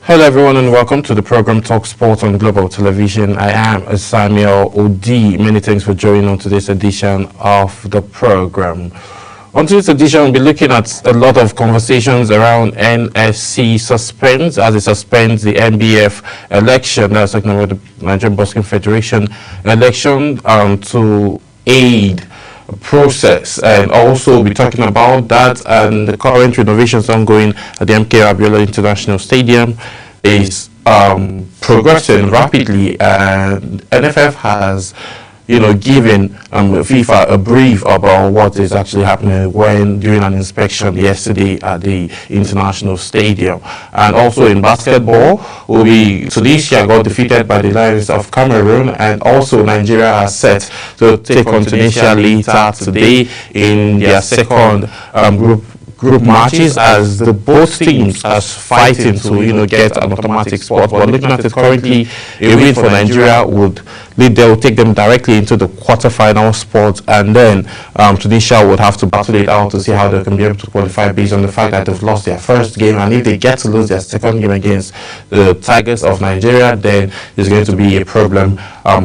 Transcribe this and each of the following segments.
Hello everyone and welcome to the program Talk Sport on Global Television. I am Samuel Odi. Many thanks for joining on today's edition of the program. On today's edition, we'll be looking at a lot of conversations around NSC suspense as it suspends the NBF election. That's talking about the Nigerian Boxing Federation election to aid process, and also be talking about that and the current renovations ongoing at the MK Abiola International Stadium is progressing rapidly, and NFF has given FIFA a brief about what is actually happening during an inspection yesterday at the International Stadium. And also in basketball, Tunisia got defeated by the Lions of Cameroon, and also Nigeria are set to take on Tunisia later today in their second group matches, as the both teams are fighting to get an automatic spot. But looking at it currently, a win for Nigeria would take them directly into the quarterfinal spot, and then Tunisia would have to battle it out to see how they can be able to qualify based on the fact that they've lost their first game, and if they get to lose their second game against the Tigers of Nigeria, then it's going to be a problem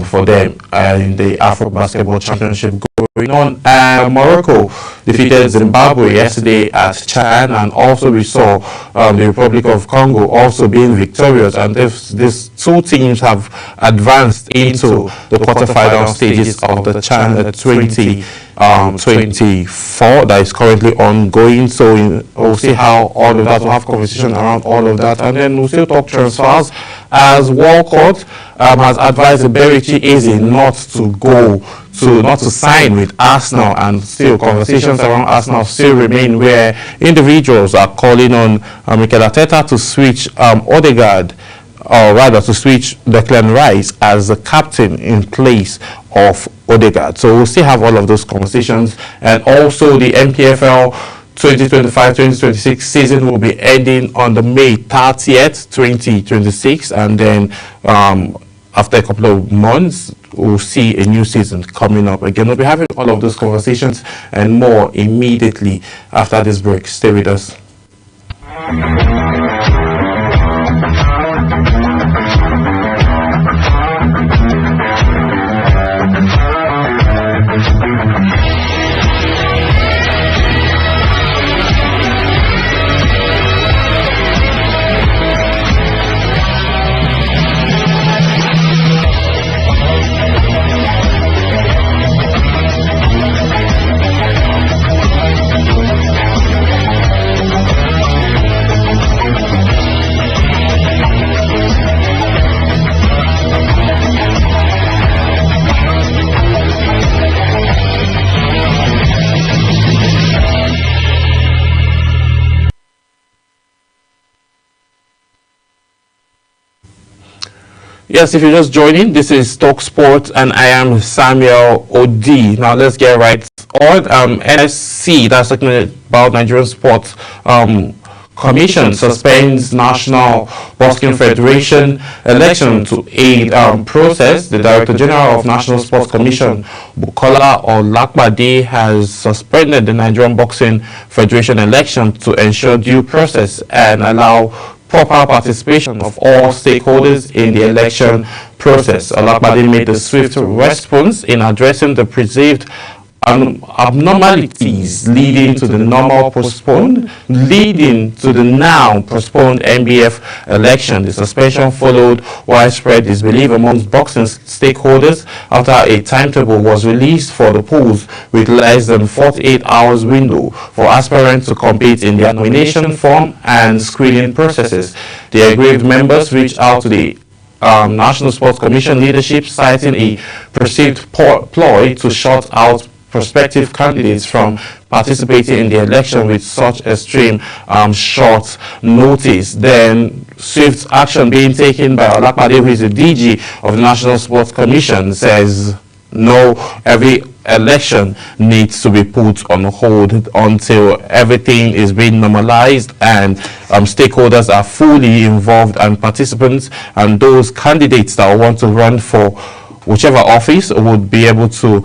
for them in the Afro Basketball Championship going on. Morocco defeated Zimbabwe yesterday at Chan, and also we saw the Republic of Congo also being victorious, and these two teams have advanced into the quarterfinal stages of the Chan 2024 that is currently ongoing. So we'll see how all of that, we'll have conversation around all of that, and then we'll still talk transfers, as Walcott has advised Berichi Eze not to sign with Arsenal, and still conversations around Arsenal still remain, where individuals are calling on Mikel Arteta to switch Odegaard, or rather to switch Declan Rice as the captain in place of Odegaard. So we'll still have all of those conversations, and also the NPFL 2025-2026 season will be ending on the May 30th, 2026, and then after a couple of months, we'll see a new season coming up. Again, we'll be having all of those conversations and more immediately after this break. Stay with us. Yes, if you're just joining, this is Talk Sport, and I am Samuel Odi. Now let's get right on. NSC, that's talking about Nigerian Sports Commission, suspends National Boxing Federation election to aid process. The Director General of National Sports Commission, Bukola Olakbade, has suspended the Nigerian Boxing Federation election to ensure due process and allow proper participation of all stakeholders in the election process. Olakbade made a swift response in addressing the perceived abnormalities leading to the now postponed NBF election. The suspension followed widespread disbelief amongst boxing stakeholders after a timetable was released for the polls with less than 48 hours window for aspirants to compete in their nomination form and screening processes. The aggrieved members reached out to the National Sports Commission leadership, citing a perceived ploy to shut out prospective candidates from participating in the election with such extreme short notice. Then swift action being taken by Olakbade, who is the DG of the National Sports Commission, says no, every election needs to be put on hold until everything is being normalized and stakeholders are fully involved, and participants and those candidates that want to run for whichever office would be able to,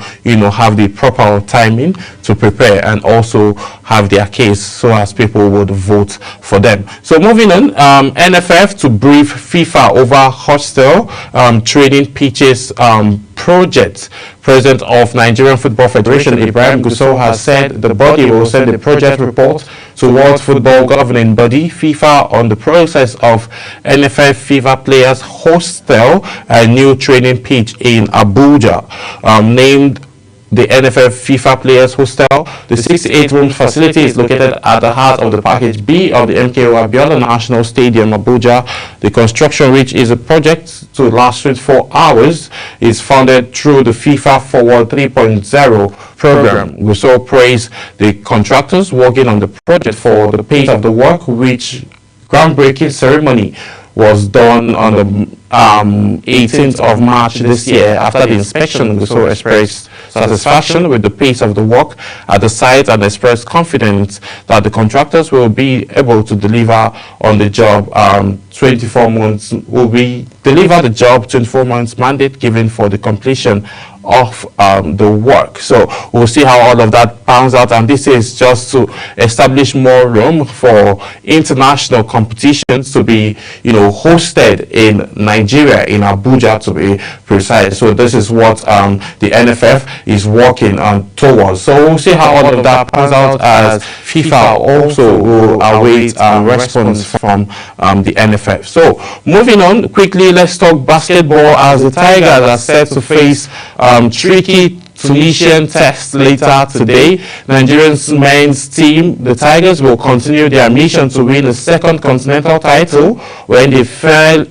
have the proper timing to prepare and also have their case so as people would vote for them. So moving on, NFF to brief FIFA over hostile training pitches project. President of Nigerian Football Federation, Ibrahim Gusau, has said the body will send a project report to World Football Governing Body, FIFA, on the process of NFF FIFA players hostel a new training pitch in Abuja, named the NFF FIFA Players Hostel. The 68-room facility is located at the heart of the Package B of the MKO Abiola National Stadium, Abuja. The construction, which is a project to last 24 hours, is funded through the FIFA Forward 3.0 program. We so praise the contractors working on the project for the pace of the work, which groundbreaking ceremony was done on the 18th of March this year. After the inspection, we so expressed satisfaction with the pace of the work at the site and expressed confidence that the contractors will be able to deliver on the job. 24 months mandate given for the completion of the work. So we'll see how all of that pans out, and this is just to establish more room for international competitions to be hosted in Nigeria, in Abuja to be precise. So this is what the NFF is working on towards. So we'll see how all of that pans out, as FIFA also will await a response from the NFF. So moving on quickly, let's talk basketball, as the Tigers are set to face tricky Tunisian test later today. Nigerian's men's team, the Tigers, will continue their mission to win a second continental title when they file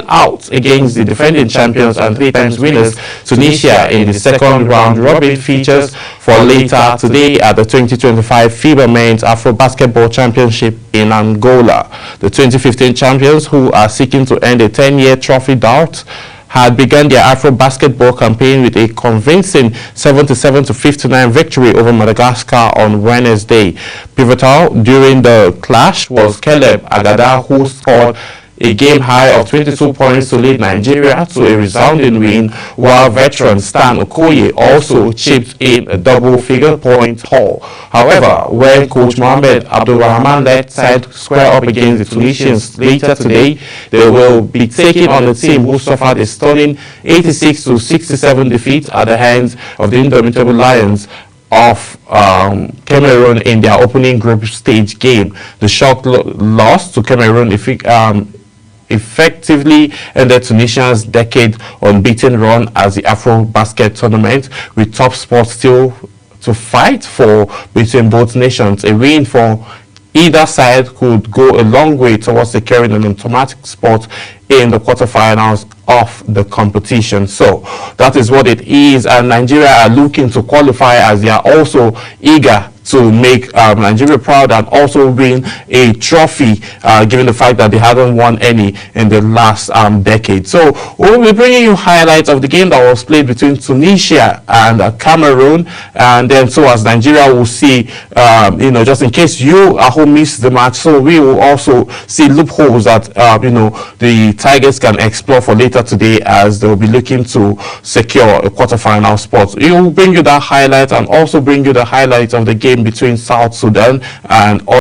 out against the defending champions and 3-time winners Tunisia in the second round robin features for later today at the 2025 FIBA Men's Afro Basketball Championship in Angola. The 2015 champions, who are seeking to end a 10-year trophy drought, had begun their Afro basketball campaign with a convincing 77-59 victory over Madagascar on Wednesday. Pivotal during the clash was Caleb Agada, who scored a game high of 22 points to lead Nigeria to a resounding win, while veteran Stan Okoye also chipped in a double-figure point haul. However, when coach Mohamed Abdulrahman led side square up against the Tunisians later today, they will be taking on the team who suffered a stunning 86-67 defeat at the hands of the Indomitable Lions of Cameroon in their opening group stage game. The shock loss to Cameroon effectively ended Tunisia's decade unbeaten run as the Afro Basket tournament, with top spots still to fight for between both nations. A win for either side could go a long way towards securing an automatic spot in the quarterfinals of the competition. So that is what it is, and Nigeria are looking to qualify, as they are also eager to make Nigeria proud and also win a trophy, given the fact that they haven't won any in the last decade. So we'll be bringing you highlights of the game that was played between Tunisia and Cameroon, and then so as Nigeria will see, just in case you at home missed the match, so we will also see loopholes that the Tigers can explore for later today, as they'll be looking to secure a quarterfinal spot. We will bring you that highlight and also bring you the highlights of the game between South Sudan and